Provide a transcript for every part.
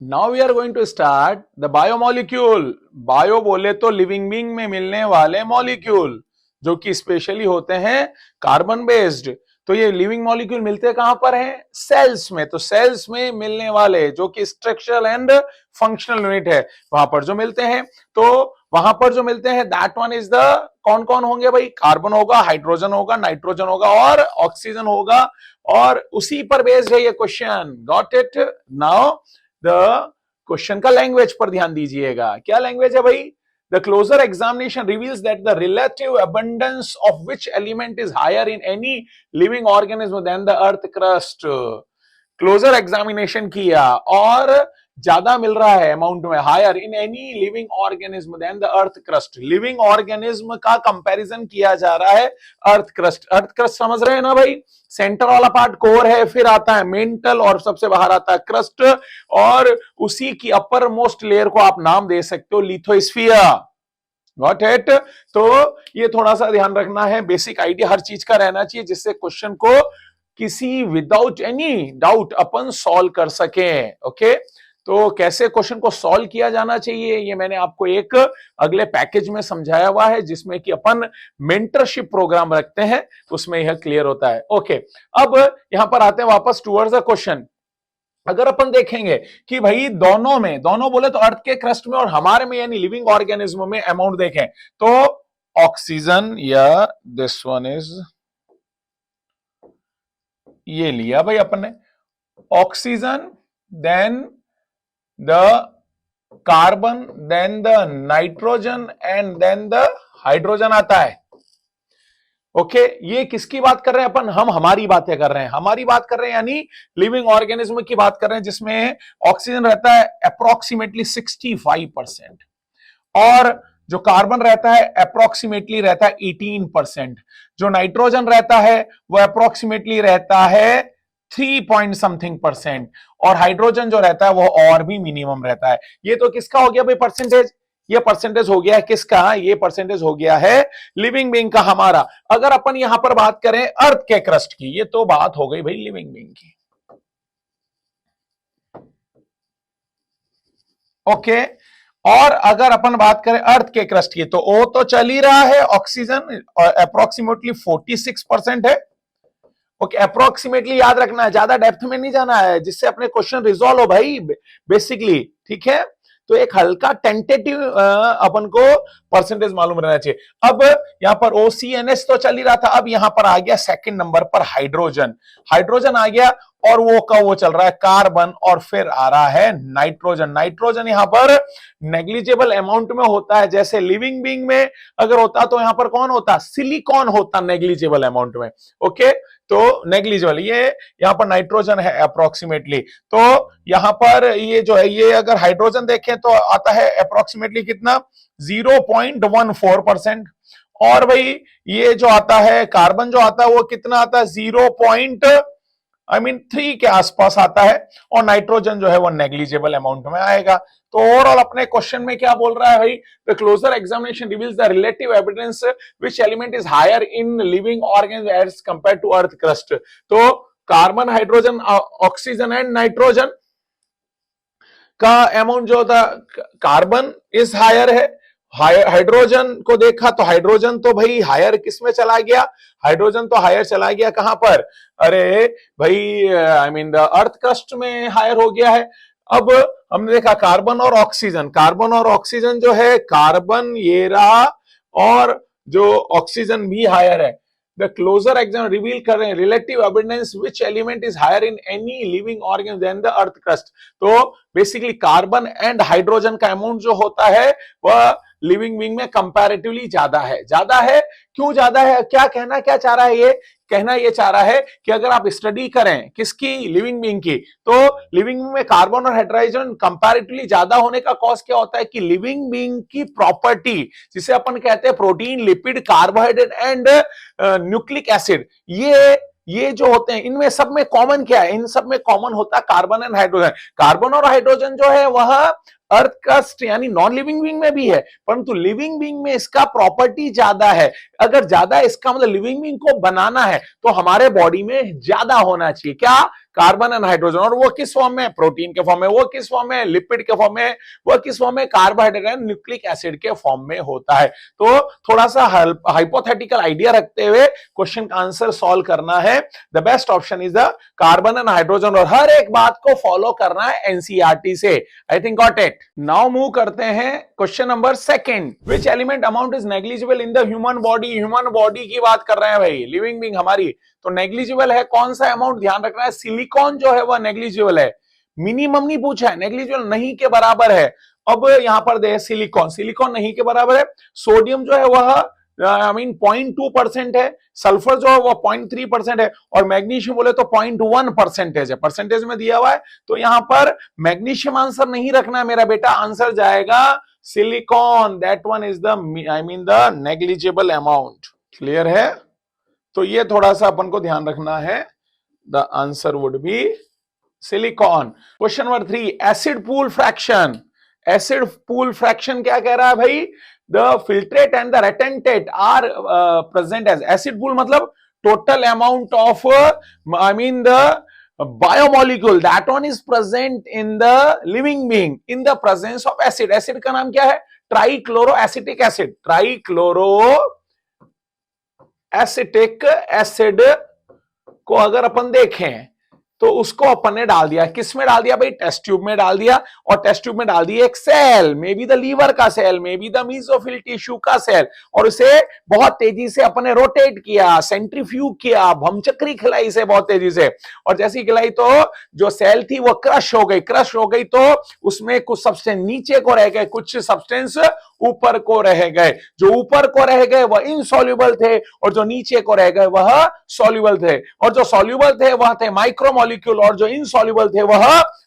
Now we are going to start the biomolecule. Bio बोले तो living being में मिलने वाले मॉलिक्यूल जो कि स्पेशली होते हैं कार्बन बेस्ड। तो ये लिविंग मॉलिक्यूल मिलते कहां पर हैं? सेल्स में। तो सेल्स में मिलने वाले जो कि स्ट्रक्चरल एंड फंक्शनल यूनिट है वहां पर जो मिलते हैं, तो वहां पर जो मिलते हैं दैट वन इज द कौन कौन होंगे भाई? कार्बन होगा, हाइड्रोजन होगा, नाइट्रोजन होगा और ऑक्सीजन होगा। और उसी पर बेस्ड है ये question. Got it? Now the question का लैंग्वेज पर ध्यान दीजिएगा। क्या लैंग्वेज है भाई? The closer examination reveals that the relative abundance of which element is higher in any living organism than the earth crust. Closer examination किया और ज्यादा मिल रहा है अमाउंट में, higher in any living organism than the earth crust. Living organism का comparison किया जा रहा है अर्थ क्रस्ट। अर्थ क्रस्ट समझ रहे हैं ना भाई? सेंटर वाला पार्ट कोर है, फिर आता है मेंटल और सबसे बाहर आता है क्रस्ट, और उसी की अपर मोस्ट लेयर को आप नाम दे सकते हो लिथोस्फियर। Got it? तो ये थोड़ा सा ध्यान रखना है, बेसिक आइडिया हर चीज का रहना चाहिए जिससे क्वेश्चन को किसी विदाउट एनी डाउट अपन सॉल्व कर सके। ओके, तो कैसे क्वेश्चन को सॉल्व किया जाना चाहिए ये मैंने आपको एक अगले पैकेज में समझाया हुआ है, जिसमें कि अपन मेंटरशिप प्रोग्राम रखते हैं, उसमें यह क्लियर होता है। ओके, अब यहां पर आते हैं वापस टुवर्ड्स द क्वेश्चन। अगर अपन देखेंगे कि भाई दोनों में, दोनों बोले तो अर्थ के क्रस्ट में और हमारे में यानी लिविंग ऑर्गेनिज्म में अमाउंट देखें तो ऑक्सीजन, या दिस वन इज, ये लिया भाई अपन ने oxygen, then the carbon, then the nitrogen and then the hydrogen आता है। ओके, ये किसकी बात कर रहे हैं अपन? हम हमारी बातें कर रहे हैं, हमारी बात कर रहे हैं यानी लिविंग ऑर्गेनिज्म की बात कर रहे हैं, जिसमें ऑक्सीजन रहता है अप्रोक्सीमेटली 65% और जो कार्बन रहता है अप्रोक्सीमेटली रहता है 18%, जो नाइट्रोजन रहता है वो अप्रोक्सीमेटली रहता है 3 पॉइंट समथिंग परसेंट, और हाइड्रोजन जो रहता है वो और भी मिनिमम रहता है। ये तो किसका हो गया भाई परसेंटेज? ये परसेंटेज हो गया है किसका? ये परसेंटेज हो गया है लिविंग बीइंग का हमारा। अगर अपन यहां पर बात करें अर्थ के क्रस्ट की, ये तो बात हो गई भाई लिविंग बीइंग की। ओके, और अगर अपन बात करें अर्थ के क्रस्ट की, तो ओ तो चल ही रहा है, ऑक्सीजन अप्रोक्सीमेटली 46% है। ओके, अप्रोक्सीमेटली याद रखना है, ज्यादा डेप्थ में नहीं जाना है, जिससे अपने क्वेश्चन रिजॉल्व हो भाई बेसिकली। ठीक है, तो एक हल्का टेंटेटिव अपन को परसेंटेज मालूम रहना चाहिए। अब यहां पर OCNH तो चल ही रहा था, अब यहां पर आ गया सेकंड नंबर पर हाइड्रोजन। हाइड्रोजन आ गया और वो का वो चल रहा है कार्बन, और फिर आ रहा है नाइट्रोजन। नाइट्रोजन यहां पर नेग्लिजिबल अमाउंट में होता है, जैसे लिविंग बीइंग में अगर होता तो यहां पर कौन होता? सिलिकॉन होता नेग्लिजिबल अमाउंट में। ओके, तो नेग्लिजिबल, ये यहां पर नाइट्रोजन है अप्रोक्सीमेटली। तो यहां पर ये जो है, ये अगर हाइड्रोजन देखें तो आता है अप्रोक्सीमेटली कितना? 0.14%। और भाई ये जो आता है कार्बन जो आता है वो कितना आता है? 3 के आसपास आता है, और नाइट्रोजन जो है वो नेग्लिजिबल अमाउंट में आएगा। तो ओवरऑल अपने क्वेश्चन में क्या बोल रहा है भाई? The closer examination reveals the relative evidence which element is higher in living organism as compare to earth crust. तो carbon, hydrogen, oxygen and nitrogen का अमाउंट जो होता, कार्बन इज हायर है। हाइड्रोजन को देखा तो हाइड्रोजन तो भाई हायर किस में चला गया? हाइड्रोजन तो हायर चला गया कहां पर? अरे भाई I mean the earth crust में हायर हो गया है। अब हमने देखा कार्बन और ऑक्सीजन, कार्बन और ऑक्सीजन जो है, कार्बन ये रहा और जो ऑक्सीजन भी हायर है। द क्लोजर एग्जाम रिवील कर रहे हैं relative evidence which element is higher in any living organism than the earth crust. तो बेसिकली कार्बन एंड हाइड्रोजन का अमाउंट जो होता है वह लिविंग बीइंग में कंपैरेटिवली ज्यादा है। ज्यादा है, क्यों ज्यादा है? क्या कहना क्या चाह रहा है? ये कहना ये चाह रहा है कि अगर आप स्टडी करें किसकी? लिविंग बीइंग की, तो लिविंग बीइंग में कार्बन और हाइड्रोजन कंपैरेटिवली ज्यादा होने का कॉज क्या होता है कि लिविंग बीइंग की प्रॉपर्टी, जिसे अपन कहते हैं protein, lipid, carbohydrate and nucleic acid, ये जो होते हैं इनमें सब में कॉमन क्या है? इन सब में कॉमन होता है कार्बन एंड हाइड्रोजन। कार्बन और हाइड्रोजन जो है वह अर्थ क्रस्ट यानी नॉन लिविंग बीइंग में भी है, परंतु लिविंग बीइंग में इसका प्रॉपर्टी ज्यादा है। अगर ज्यादा, इसका मतलब लिविंग बीइंग को बनाना है तो हमारे बॉडी में ज्यादा होना चाहिए। क्या? कार्बन एंड हाइड्रोजन, और वो किस फॉर्म में, प्रोटीन के फॉर्म में, वो किस फॉर्म में, लिपिड के फॉर्म में, वो किस फॉर्म में, कार्बोहाइड्रेट एंड न्यूक्लिक एसिड के फॉर्म में होता है। तो थोड़ा सा हाइपोथेटिकल आइडिया रखते हुए क्वेश्चन का आंसर सॉल्व करना है। The best option is the carbon and hydrogen, और हर एक बात को फॉलो करना है एनसीईआरटी से। I think got it. Now move करते हैं question number second. Which element amount is negligible in the human body. Human body की बात कर रहे हैं भाई, लिविंग बीइंग हमारी, तो नेग्लिजिबल है कौन सा अमाउंट, ध्यान रखना है। सिलिकॉन जो है वह नेग्लिजिबल है, मिनिमम नहीं पूछा है, नेग्लिजिबल नहीं के बराबर है। अब यहां पर दे सिलिकॉन, सिलिकॉन नहीं के बराबर है। सोडियम जो है वह 0.2% है, सल्फर जो है वो 0.3% है, और मैग्नीशियम बोले तो 0.1% है, परसेंटेज में दिया हुआ है। तो यहां पर मैग्नीशियम आंसर नहीं रखना है मेरा बेटा, आंसर जाएगा silicon, that one is the the negligible amount. Clear है? तो ये थोड़ा सा अपन को ध्यान रखना है, the answer would be silicon. Question number 3, acid pool fraction. Acid pool fraction क्या कह रहा है भाई, the filtrate and the retentate are present as acid pool, मतलब total amount of the biomolecule that one is present in the living being in the presence of acid। acid का नाम क्या है, trichloroacetic acid. Trichloro acetic acid को अगर अपन देखें तो उसको अपन ने डाल दिया, किस में डाल दिया भाई, टेस्ट ट्यूब में डाल दिया, और टेस्ट ट्यूब में डाल दिया एक cell, may be the liver का cell, may be the mesophyll tissue का सेल, और उसे बहुत तेजी से अपन ने रोटेट किया, सेंट्रीफ्यूग किया, भमचक्री खिलाई इसे बहुत तेजी से, और जैसी खिलाई तो जो सेल थी वो क्रश हो गई, तो उसमें कुछ सब्सटेंस नीचे को रह गए, कुछ सब्सटेंस ऊपर को रह गए। जो ऊपर को रह गए वह इनसॉल्युबल थे, और जो नीचे को रह गए वह सॉल्युबल थे, और जो सॉल्युबल थे वह थे माइक्रोमोलिक्यूल, और जो इनसॉल्युबल थे वह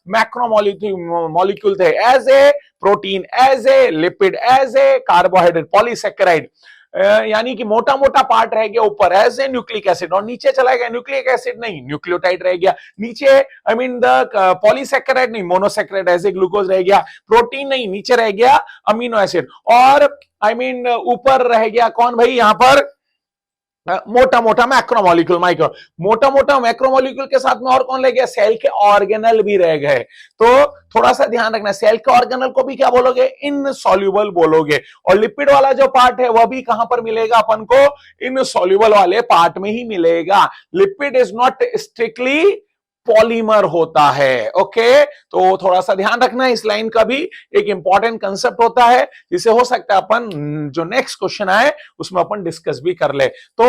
मैक्रोमोलिक्यूल थे, as a protein, as a lipid, as a carbohydrate, polysaccharide. यानी कि मोटा मोटा पार्ट रह गया ऊपर एज ए न्यूक्लिक एसिड, और नीचे चला गया न्यूक्लिक एसिड नहीं, न्यूक्लियोटाइड रह गया नीचे, द पॉलीसेकेराइड नहीं, मोनोसेकेराइड एज ए ग्लूकोज रह गया, प्रोटीन नहीं, नीचे रह गया अमीनो एसिड, और ऊपर रह गया कौन भाई, यहां पर मोटा मोटा मैक्रोमोलिक्यूल, मोटा मोटा मैक्रोमोलिक्यूल के साथ में और कौन रह गया, सेल के ऑर्गेनल भी रह गए। तो थोड़ा सा ध्यान रखना, सेल के ऑर्गेनल को भी क्या बोलोगे, इनसॉल्युबल बोलोगे, और लिपिड वाला जो पार्ट है वह भी कहां पर मिलेगा अपन को, इनसॉल्युबल वाले पार्ट में ही मिलेगा। Lipid is not strictly polymer होता है। ओके, तो थोड़ा सा ध्यान रखना है, इस लाइन का भी एक इंपॉर्टेंट कंसेप्ट होता है, जिसे हो सकता है अपन जो नेक्स्ट क्वेश्चन आए उसमें अपन डिस्कस भी कर ले। तो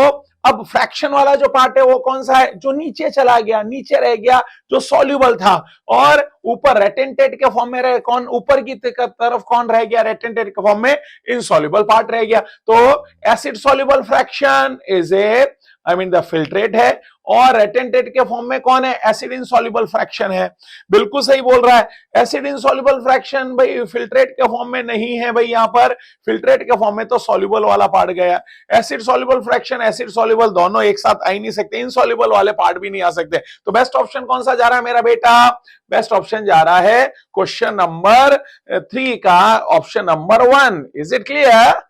अब फ्रैक्शन वाला जो पार्ट है वो कौन सा है, जो नीचे चला गया, नीचे रह गया, जो सॉल्युबल था, और ऊपर रेटेंटेट के फॉर्म में रहे कौन, ऊपर की तरफ कौन रह गया, रेटेंटेट के फॉर्म में इनसॉल्युबल पार्ट रह गया। तो acid soluble fraction is a the filtrate है, और रेटेंटेट के फॉर्म में कौन है, एसिड इनसॉल्युबल फ्रैक्शन है। बिल्कुल सही बोल रहा है, एसिड इनसॉल्युबल फ्रैक्शन भाई फिल्ट्रेट के फॉर्म में नहीं है भाई, यहां पर फिल्ट्रेट के फॉर्म में तो सॉल्युबल वाला पार्ट गया। Acid soluble fraction, acid soluble दोनों एक साथ आ ही नहीं सकते, इनसॉल्युबल वाले पार्ट भी नहीं आ सकते। तो बेस्ट ऑप्शन कौन सा जा रहा है मेरा बेटा, बेस्ट ऑप्शन जा रहा है क्वेश्चन नंबर 3 का option number 1। Is it clear?